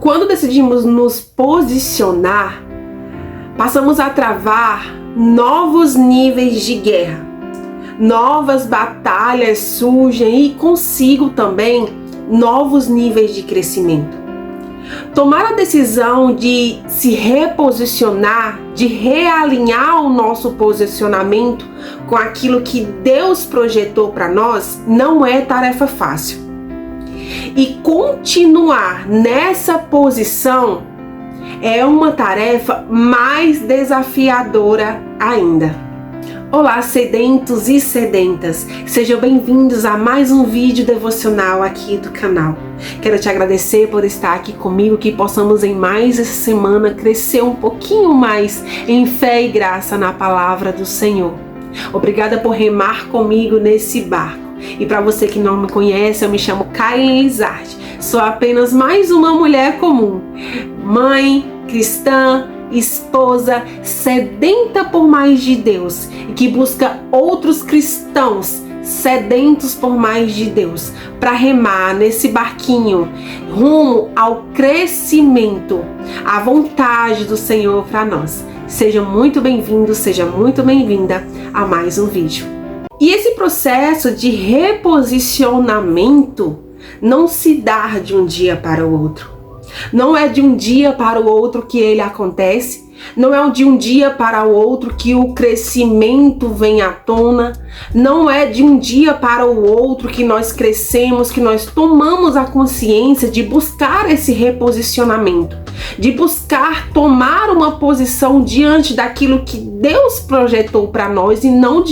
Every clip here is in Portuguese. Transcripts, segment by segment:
Quando decidimos nos posicionar, passamos a travar novos níveis de guerra. Novas batalhas surgem e consigo também novos níveis de crescimento. Tomar a decisão de se reposicionar, de realinhar o nosso posicionamento com aquilo que Deus projetou para nós, não é tarefa fácil. E continuar nessa posição é uma tarefa mais desafiadora ainda. Olá, sedentos e sedentas, sejam bem-vindos a mais um vídeo devocional aqui do canal. Quero te agradecer por estar aqui comigo, que possamos em mais essa semana crescer um pouquinho mais em fé e graça na palavra do Senhor. Obrigada por remar comigo nesse barco. E para você que não me conhece, eu me chamo Kailin Lizardi. Sou apenas mais uma mulher comum, mãe, cristã, esposa, sedenta por mais de Deus e que busca outros cristãos sedentos por mais de Deus para remar nesse barquinho rumo ao crescimento, à vontade do Senhor para nós. Seja muito bem-vindo, seja muito bem-vinda a mais um vídeo. E esse processo de reposicionamento não se dá de um dia para o outro. Não é de um dia para o outro que ele acontece, não é de um dia para o outro que o crescimento vem à tona, não é de um dia para o outro que nós crescemos, que nós tomamos a consciência de buscar esse reposicionamento, de buscar tomar uma posição diante daquilo que Deus projetou para nós e não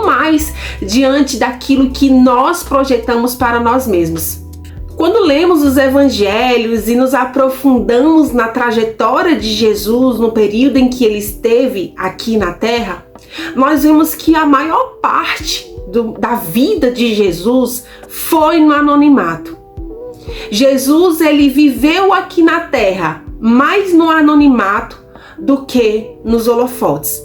mais diante daquilo que nós projetamos para nós mesmos. Quando lemos os evangelhos e nos aprofundamos na trajetória de Jesus no período em que ele esteve aqui na terra, nós vemos que a maior parte da vida de Jesus foi no anonimato. Jesus, ele viveu aqui na terra mais no anonimato do que nos holofotes.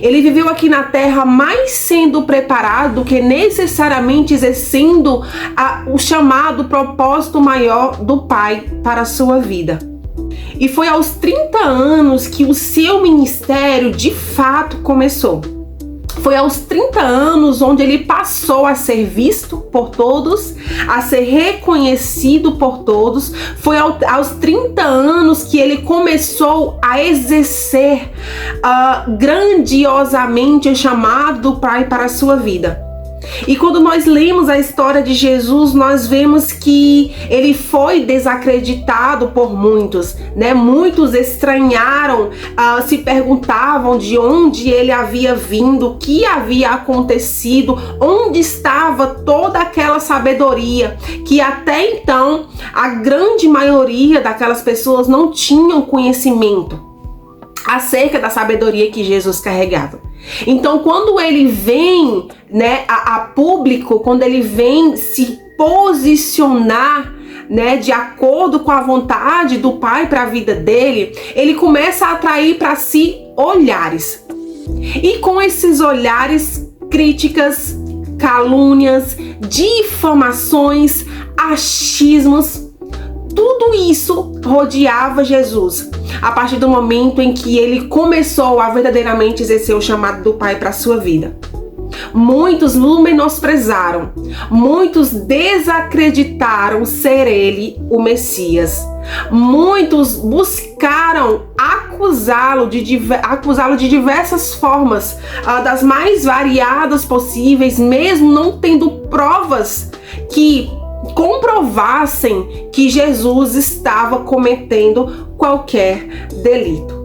Ele viveu aqui na terra mais sendo preparado do que necessariamente exercendo o chamado propósito maior do Pai para a sua vida. E foi aos 30 anos que o seu ministério de fato começou. Foi aos 30 anos onde ele passou a ser visto por todos, a ser reconhecido por todos. Foi aos 30 anos que ele começou a exercer grandiosamente o chamado do Pai para a sua vida. E quando nós lemos a história de Jesus, nós vemos que ele foi desacreditado por muitos, né? Muitos estranharam, se perguntavam de onde ele havia vindo, o que havia acontecido, onde estava toda aquela sabedoria que até então a grande maioria daquelas pessoas não tinham conhecimento acerca da sabedoria que Jesus carregava. Então, quando ele vem, né, a público, quando ele vem se posicionar, né, de acordo com a vontade do Pai para a vida dele, ele começa a atrair para si olhares. E com esses olhares, críticas, calúnias, difamações, achismos, tudo isso rodeava Jesus a partir do momento em que ele começou a verdadeiramente exercer o chamado do Pai para a sua vida. Muitos o menosprezaram, muitos desacreditaram ser ele o Messias. Muitos buscaram acusá-lo de diversas formas, das mais variadas possíveis, mesmo não tendo provas que comprovassem que Jesus estava cometendo qualquer delito.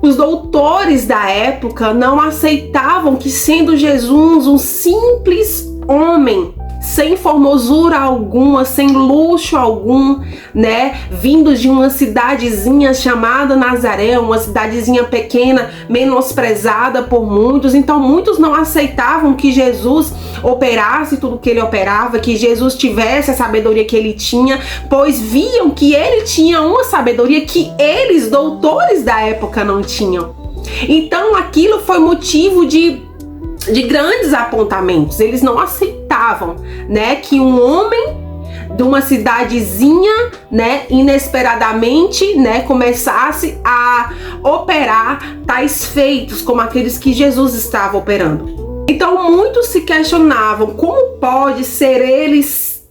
Os doutores da época não aceitavam que, sendo Jesus um simples homem, sem formosura alguma, sem luxo algum, né, vindo de uma cidadezinha chamada Nazaré, uma cidadezinha pequena, menosprezada por muitos. Então muitos não aceitavam que Jesus operasse tudo que ele operava, que Jesus tivesse a sabedoria que ele tinha, pois viam que ele tinha uma sabedoria que eles, doutores da época, não tinham. Então aquilo foi motivo de grandes apontamentos. Eles não aceitavam, né, que um homem de uma cidadezinha, né, inesperadamente, né, começasse a operar tais feitos como aqueles que Jesus estava operando. Então muitos se questionavam como pode ser eles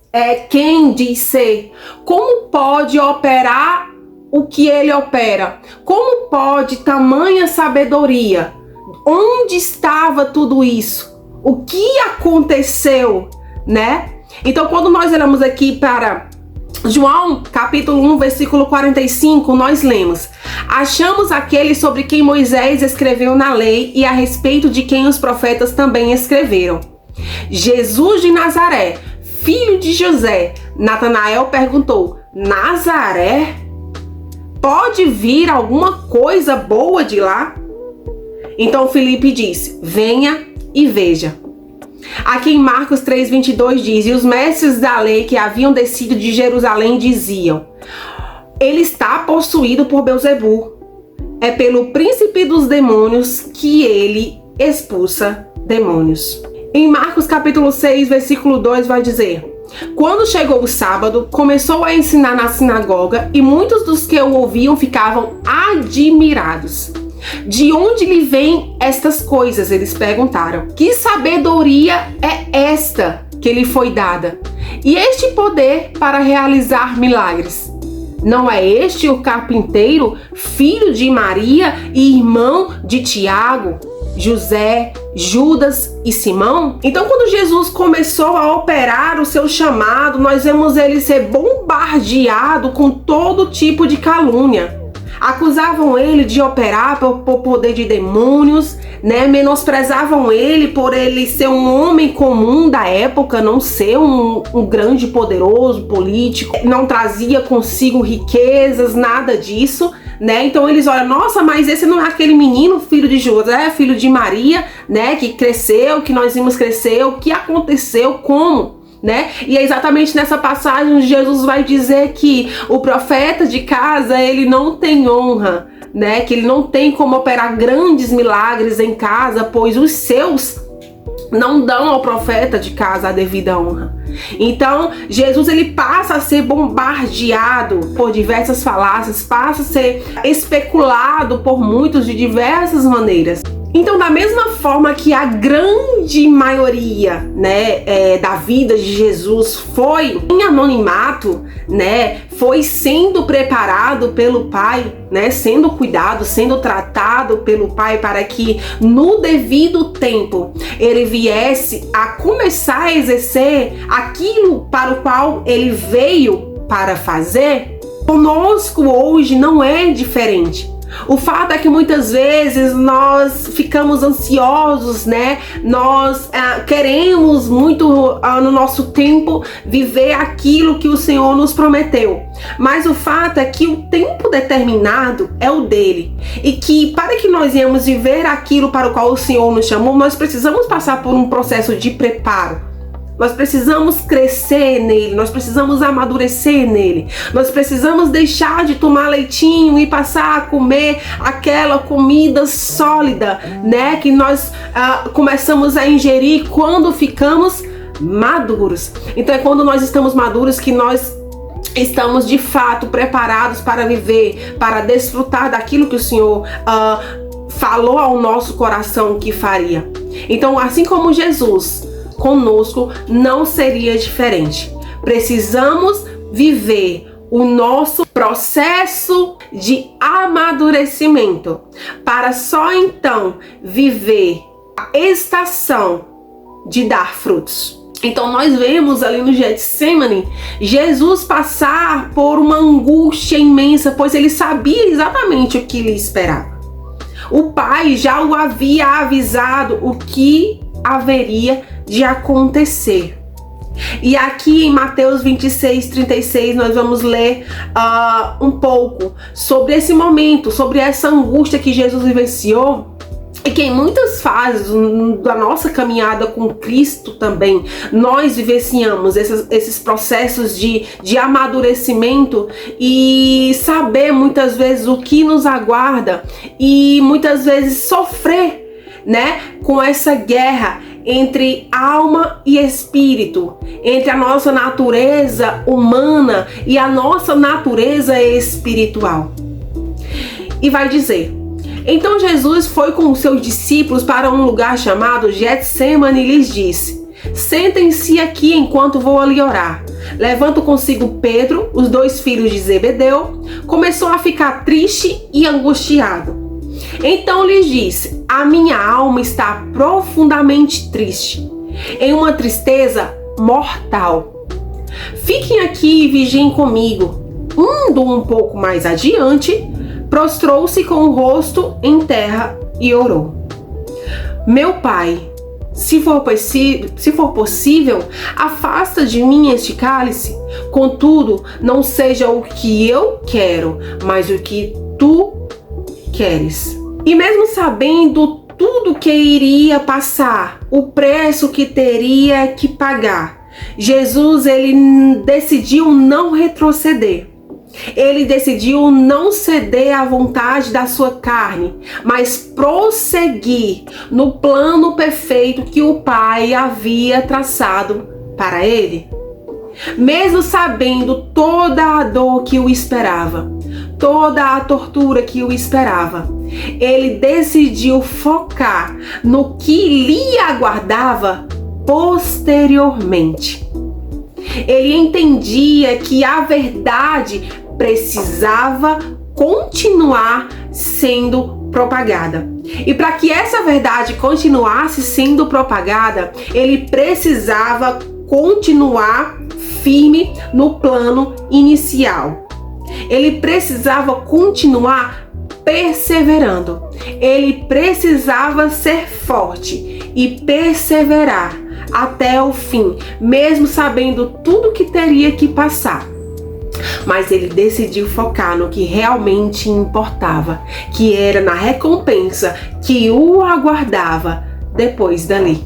quem diz ser, como pode operar o que ele opera, como pode tamanha sabedoria, onde estava tudo isso, o que aconteceu, né? Então quando nós olhamos aqui para João capítulo 1 versículo 45, nós lemos: achamos aquele sobre quem Moisés escreveu na lei e a respeito de quem os profetas também escreveram, Jesus de Nazaré, filho de José. Natanael perguntou: Nazaré? Pode vir alguma coisa boa de lá? Então Filipe disse: venha e veja. Aqui em Marcos 3:22 diz: e os mestres da lei que haviam descido de Jerusalém diziam: ele está possuído por Belzebu, é pelo príncipe dos demônios que ele expulsa demônios. Em Marcos capítulo 6 versículo 2 vai dizer: quando chegou o sábado, começou a ensinar na sinagoga e muitos dos que o ouviam ficavam admirados. De onde lhe vêm estas coisas? Eles perguntaram. Que sabedoria é esta que lhe foi dada? E este poder para realizar milagres? Não é este o carpinteiro, filho de Maria e irmão de Tiago, José, Judas e Simão? Então quando Jesus começou a operar o seu chamado, nós vemos ele ser bombardeado com todo tipo de calúnia. Acusavam ele de operar por poder de demônios, né? Menosprezavam ele por ele ser um homem comum da época, não ser um grande poderoso político, não trazia consigo riquezas, nada disso, né? Então eles olham: nossa, mas esse não é aquele menino, filho de José, filho de Maria, né? Que cresceu, que nós vimos crescer, o que aconteceu, como? Né? E é exatamente nessa passagem onde Jesus vai dizer que o profeta de casa, ele não tem honra, né? Que ele não tem como operar grandes milagres em casa, pois os seus não dão ao profeta de casa a devida honra. Então Jesus ele passa a ser bombardeado por diversas falácias, passa a ser especulado por muitos de diversas maneiras. Então, da mesma forma que a grande maioria, né, da vida de Jesus foi em anonimato, né, foi sendo preparado pelo Pai, né, sendo cuidado, sendo tratado pelo Pai para que no devido tempo ele viesse a começar a exercer aquilo para o qual ele veio para fazer. Conosco hoje não é diferente. O fato é que muitas vezes nós ficamos ansiosos, né? Nós queremos muito no nosso tempo viver aquilo que o Senhor nos prometeu. Mas o fato é que o tempo determinado é o dele. E que para que nós venhamos viver aquilo para o qual o Senhor nos chamou, nós precisamos passar por um processo de preparo. Nós precisamos crescer nele, nós precisamos amadurecer nele, nós precisamos deixar de tomar leitinho e passar a comer aquela comida sólida, né, que nós começamos a ingerir quando ficamos maduros. Então é quando nós estamos maduros que nós estamos de fato preparados para viver, para desfrutar daquilo que o Senhor falou ao nosso coração que faria. Então, assim como Jesus, conosco não seria diferente. Precisamos viver o nosso processo de amadurecimento para só então viver a estação de dar frutos. Então nós vemos ali no Getsemane Jesus passar por uma angústia imensa, pois ele sabia exatamente o que lhe esperava. O Pai já o havia avisado o que haveria de acontecer. E aqui em Mateus 26:36 nós vamos ler um pouco sobre esse momento, sobre essa angústia que Jesus vivenciou e que em muitas fases da nossa caminhada com Cristo também nós vivenciamos esses processos de amadurecimento e saber muitas vezes o que nos aguarda e muitas vezes sofrer, né, com essa guerra entre alma e espírito, entre a nossa natureza humana e a nossa natureza espiritual. E vai dizer: então Jesus foi com os seus discípulos para um lugar chamado Getsêmani e lhes disse: sentem-se aqui enquanto vou ali orar. Levando consigo Pedro, os 2 filhos de Zebedeu, começou a ficar triste e angustiado. Então lhes disse: a minha alma está profundamente triste, em uma tristeza mortal. Fiquem aqui e vigiem comigo. Indo um pouco mais adiante, prostrou-se com o rosto em terra e orou: meu pai, se for possível, afasta de mim este cálice. Contudo, não seja o que eu quero, mas o que tu queres. E mesmo sabendo tudo que iria passar, o preço que teria que pagar, Jesus ele decidiu não retroceder. Ele decidiu não ceder à vontade da sua carne, mas prosseguir no plano perfeito que o Pai havia traçado para ele. Mesmo sabendo toda a dor que o esperava, toda a tortura que o esperava, ele decidiu focar no que lhe aguardava posteriormente. Ele entendia que a verdade precisava continuar sendo propagada. E para que essa verdade continuasse sendo propagada, ele precisava continuar firme no plano inicial. Ele precisava continuar perseverando. Ele precisava ser forte e perseverar até o fim, mesmo sabendo tudo que teria que passar. Mas ele decidiu focar no que realmente importava, que era na recompensa que o aguardava depois dali.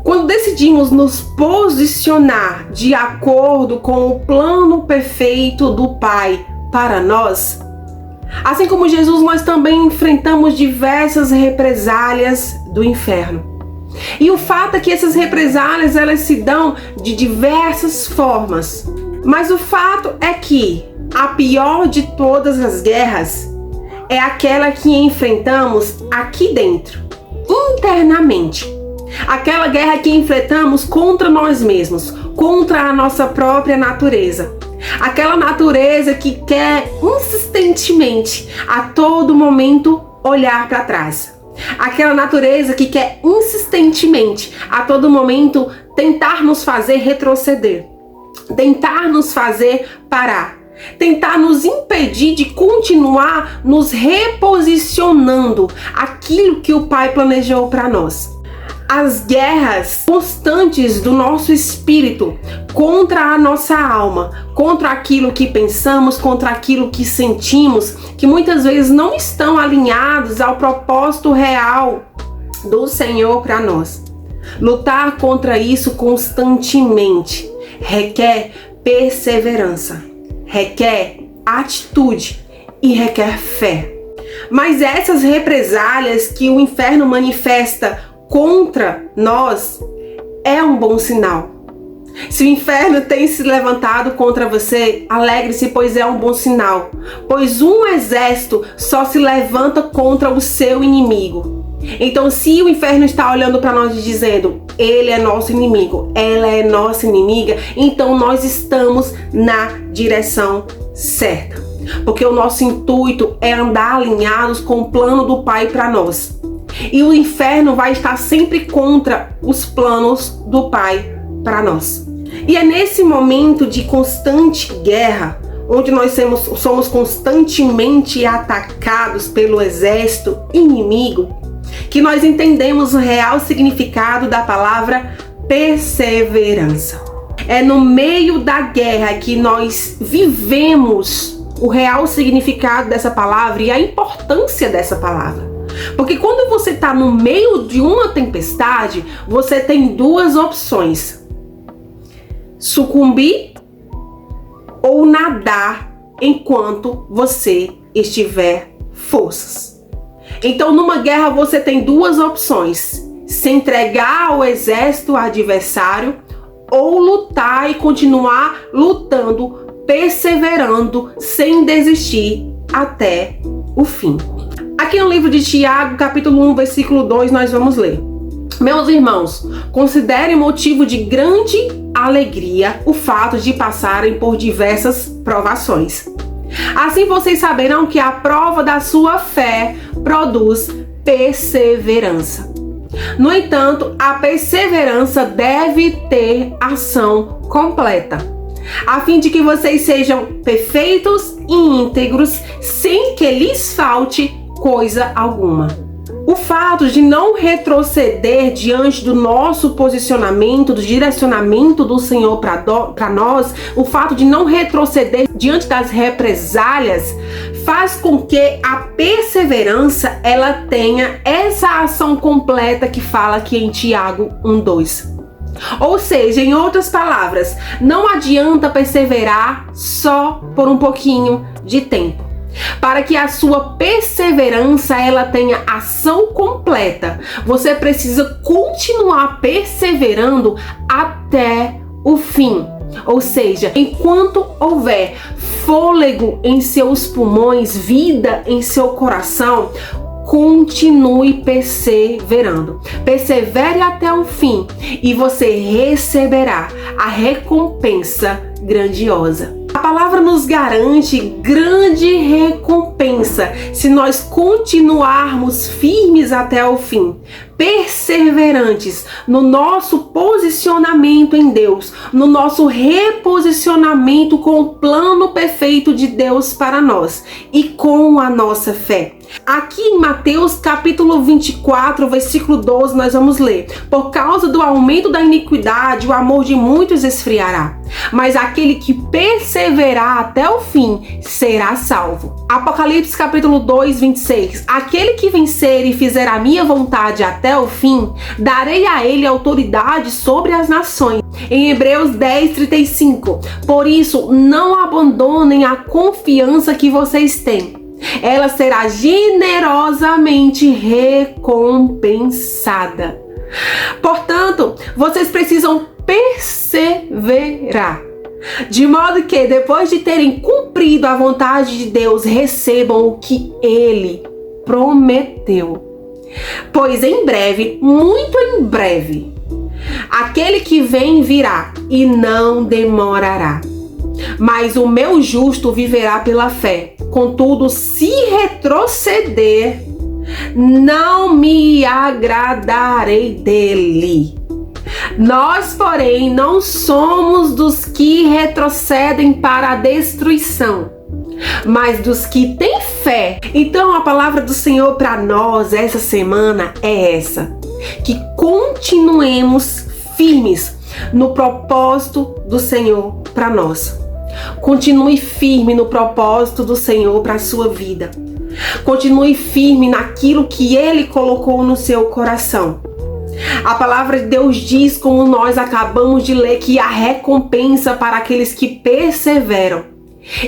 Quando decidimos nos posicionar de acordo com o plano perfeito do Pai para nós, assim como Jesus, nós também enfrentamos diversas represálias do inferno. E o fato é que essas represálias, elas se dão de diversas formas. Mas o fato é que a pior de todas as guerras é aquela que enfrentamos aqui dentro, internamente. Aquela guerra que enfrentamos contra nós mesmos, contra a nossa própria natureza. Aquela natureza que quer insistentemente, a todo momento, olhar para trás. Aquela natureza que quer insistentemente, a todo momento, tentar nos fazer retroceder. Tentar nos fazer parar. Tentar nos impedir de continuar nos reposicionando aquilo que o Pai planejou para nós. As guerras constantes do nosso espírito contra a nossa alma, contra aquilo que pensamos, contra aquilo que sentimos, que muitas vezes não estão alinhados ao propósito real do Senhor para nós. Lutar contra isso constantemente requer perseverança, requer atitude e requer fé. Mas essas represálias que o inferno manifesta contra nós é um bom sinal. Se o inferno tem se levantado contra você, alegre-se, pois é um bom sinal. Pois um exército só se levanta contra o seu inimigo. Então, se o inferno está olhando para nós e dizendo: ele é nosso inimigo, ela é nossa inimiga, então nós estamos na direção certa. Porque o nosso intuito é andar alinhados com o plano do Pai para nós. E o inferno vai estar sempre contra os planos do Pai para nós. E é nesse momento de constante guerra, onde nós somos constantemente atacados pelo exército inimigo, que nós entendemos o real significado da palavra perseverança. É no meio da guerra que nós vivemos o real significado dessa palavra e a importância dessa palavra. Porque quando você está no meio de uma tempestade, você tem duas opções: sucumbir ou nadar enquanto você estiver forças. Então, numa guerra você tem duas opções: se entregar ao exército adversário ou lutar e continuar lutando, perseverando, sem desistir até o fim. Aqui no livro de Tiago, capítulo 1, versículo 2, nós vamos ler: meus irmãos, considerem motivo de grande alegria o fato de passarem por diversas provações. Assim vocês saberão que a prova da sua fé produz perseverança. No entanto, a perseverança deve ter ação completa, a fim de que vocês sejam perfeitos e íntegros, sem que lhes falte coisa alguma. O fato de não retroceder diante do nosso posicionamento, do direcionamento do Senhor para nós, o fato de não retroceder diante das represálias, faz com que a perseverança ela tenha essa ação completa que fala aqui em Tiago 1:2. Ou seja, em outras palavras, não adianta perseverar só por um pouquinho de tempo. Para que a sua perseverança ela tenha ação completa, você precisa continuar perseverando até o fim. Ou seja, enquanto houver fôlego em seus pulmões, vida em seu coração, continue perseverando. Persevere até o fim e você receberá a recompensa grandiosa. A palavra nos garante grande recompensa se nós continuarmos firmes até o fim, perseverantes no nosso posicionamento em Deus, no nosso reposicionamento com o plano perfeito de Deus para nós e com a nossa fé. Aqui em Mateus capítulo 24, versículo 12, nós vamos ler: por causa do aumento da iniquidade, o amor de muitos esfriará, mas aquele que perseverar até o fim será salvo. Apocalipse capítulo 2, 26: aquele que vencer e fizer a minha vontade até o fim, darei a ele autoridade sobre as nações. Em Hebreus 10, 35: por isso, não abandonem a confiança que vocês têm. Ela será generosamente recompensada. Portanto, vocês precisam perseverar, de modo que depois de terem cumprido a vontade de Deus, recebam o que Ele prometeu. Pois em breve, muito em breve, aquele que vem virá e não demorará. Mas o meu justo viverá pela fé. Contudo, se retroceder, não me agradarei dele. Nós, porém, não somos dos que retrocedem para a destruição, mas dos que têm fé. Então a palavra do Senhor para nós essa semana é essa: que continuemos firmes no propósito do Senhor para nós. Continue firme no propósito do Senhor para a sua vida. Continue firme naquilo que Ele colocou no seu coração. A palavra de Deus diz, como nós acabamos de ler, que há recompensa para aqueles que perseveram.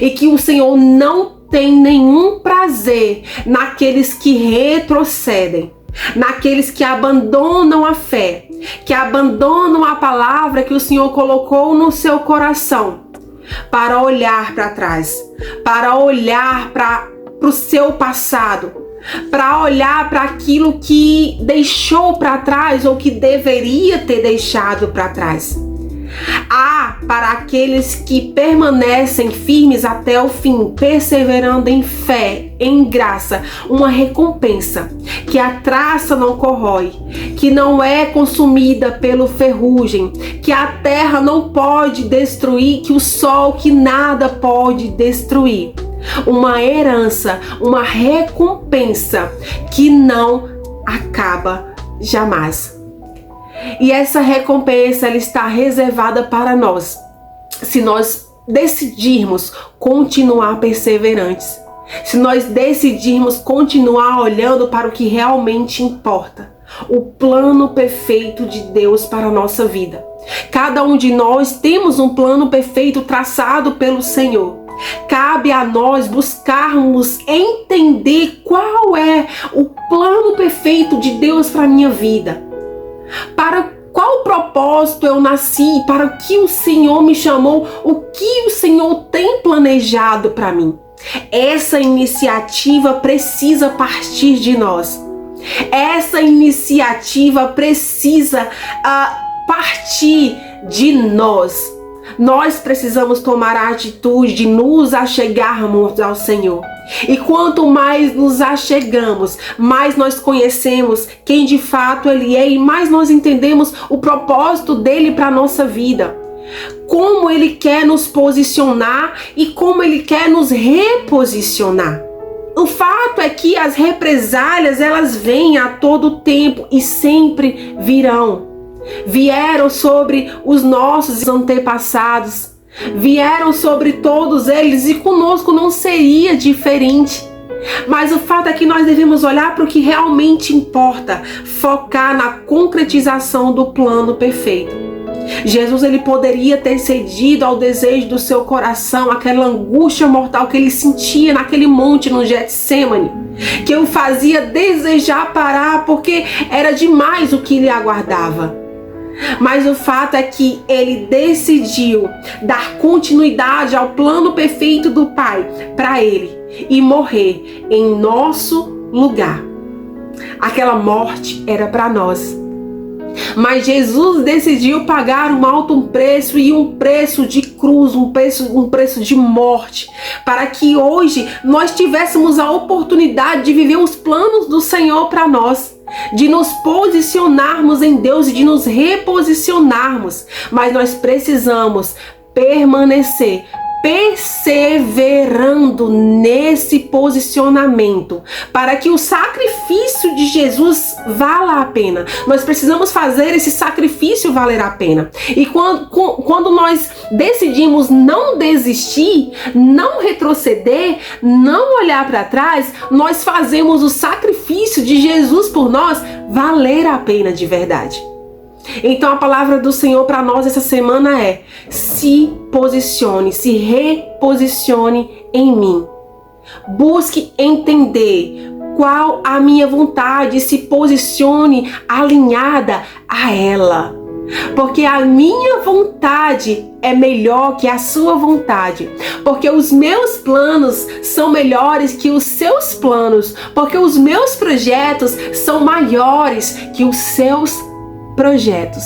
E que o Senhor não tem nenhum prazer naqueles que retrocedem, naqueles que abandonam a fé, que abandonam a palavra que o Senhor colocou no seu coração, para olhar para trás, para olhar para o seu passado, para olhar para aquilo que deixou para trás ou que deveria ter deixado para trás. Há para aqueles que permanecem firmes até o fim, perseverando em fé, em graça, uma recompensa que a traça não corrói, que não é consumida pelo ferrugem, que a terra não pode destruir, que o sol que nada pode destruir. Uma herança, uma recompensa que não acaba jamais. E essa recompensa ela está reservada para nós, se nós decidirmos continuar perseverantes, se nós decidirmos continuar olhando para o que realmente importa, o plano perfeito de Deus para a nossa vida. Cada um de nós temos um plano perfeito traçado pelo Senhor. Cabe a nós buscarmos entender qual é o plano perfeito de Deus para a minha vida. Para qual propósito eu nasci, para o que o Senhor me chamou, o que o Senhor tem planejado para mim. Essa iniciativa precisa partir de nós. Essa iniciativa precisa partir de nós. Nós precisamos tomar a atitude de nos achegarmos ao Senhor. E quanto mais nos achegamos, mais nós conhecemos quem de fato Ele é e mais nós entendemos o propósito dele para a nossa vida. Como Ele quer nos posicionar e como Ele quer nos reposicionar. O fato é que as represálias, elas vêm a todo tempo e sempre virão. Vieram sobre os nossos antepassados, vieram sobre todos eles e conosco não seria diferente. Mas o fato é que nós devemos olhar para o que realmente importa, focar na concretização do plano perfeito. Jesus, ele poderia ter cedido ao desejo do seu coração, aquela angústia mortal que ele sentia naquele monte no Getsêmani, que o fazia desejar parar porque era demais o que lhe aguardava. Mas o fato é que ele decidiu dar continuidade ao plano perfeito do Pai para ele e morrer em nosso lugar. Aquela morte era para nós. Mas Jesus decidiu pagar um alto preço e um preço de cruz, um preço de morte, para que hoje nós tivéssemos a oportunidade de viver os planos do Senhor para nós, de nos posicionarmos em Deus e de nos reposicionarmos. Mas nós precisamos permanecer, perseverando nesse posicionamento, para que o sacrifício de Jesus vala a pena. Nós precisamos fazer esse sacrifício valer a pena. E quando nós decidimos não desistir, não retroceder, não olhar para trás, nós fazemos o sacrifício de Jesus por nós valer a pena de verdade. Então a palavra do Senhor para nós essa semana é: se posicione, se reposicione em mim. Busque entender qual a minha vontade, se posicione alinhada a ela. Porque a minha vontade é melhor que a sua vontade. Porque os meus planos são melhores que os seus planos. Porque os meus projetos são maiores que os seus projetos.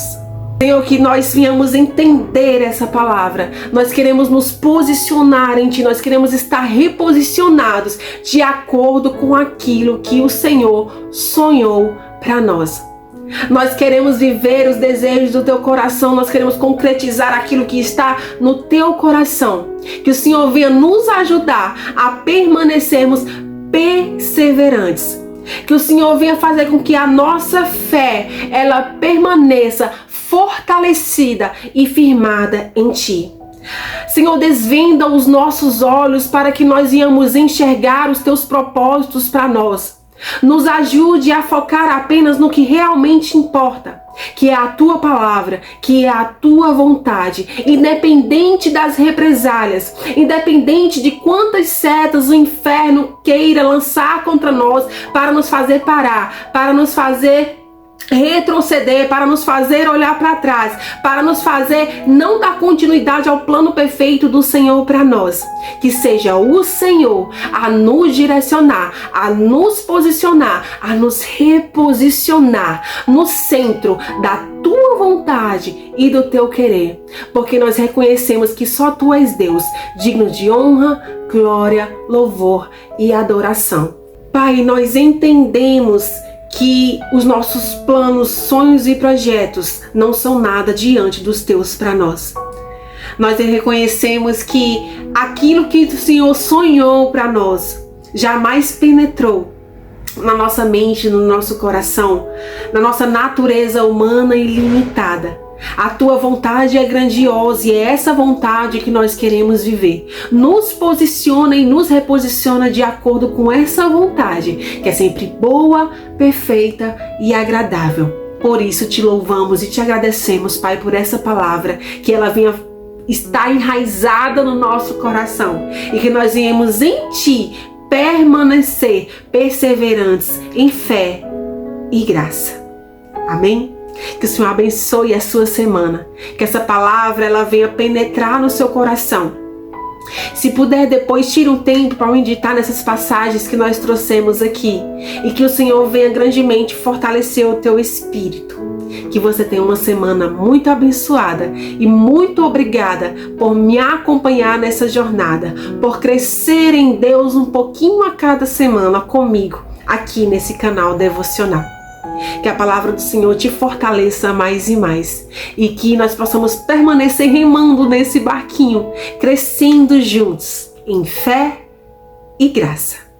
Senhor, que nós venhamos entender essa palavra. Nós queremos nos posicionar em Ti, nós queremos estar reposicionados de acordo com aquilo que o Senhor sonhou para nós. Nós queremos viver os desejos do Teu coração, nós queremos concretizar aquilo que está no Teu coração. Que o Senhor venha nos ajudar a permanecermos perseverantes. Que o Senhor venha fazer com que a nossa fé, ela permaneça fortalecida e firmada em Ti. Senhor, desvenda os nossos olhos para que nós venhamos enxergar os Teus propósitos para nós. Nos ajude a focar apenas no que realmente importa, que é a Tua palavra, que é a Tua vontade, independente das represálias, independente de quantas setas o inferno queira lançar contra nós para nos fazer parar, para nos fazer retroceder, para nos fazer olhar para trás, para nos fazer não dar continuidade ao plano perfeito do Senhor para nós. Que seja o Senhor a nos direcionar, a nos posicionar, a nos reposicionar no centro da Tua vontade e do Teu querer, porque nós reconhecemos que só Tu és Deus, digno de honra, glória, louvor e adoração. Pai, nós entendemos que os nossos planos, sonhos e projetos não são nada diante dos Teus para nós. Nós reconhecemos que aquilo que o Senhor sonhou para nós jamais penetrou na nossa mente, no nosso coração, na nossa natureza humana e limitada. A Tua vontade é grandiosa e é essa vontade que nós queremos viver. Nos posiciona e nos reposiciona de acordo com essa vontade, que é sempre boa, perfeita e agradável. Por isso te louvamos e te agradecemos, Pai, por essa palavra, que ela venha estar enraizada no nosso coração e que nós venhamos em Ti permanecer perseverantes em fé e graça. Amém? Que o Senhor abençoe a sua semana. Que essa palavra ela venha penetrar no seu coração. Se puder, depois tire um tempo para meditar nessas passagens que nós trouxemos aqui. E que o Senhor venha grandemente fortalecer o teu espírito. Que você tenha uma semana muito abençoada. E muito obrigada por me acompanhar nessa jornada. Por crescer em Deus um pouquinho a cada semana comigo. Aqui nesse canal devocional. Que a palavra do Senhor te fortaleça mais e mais. E que nós possamos permanecer remando nesse barquinho, crescendo juntos em fé e graça.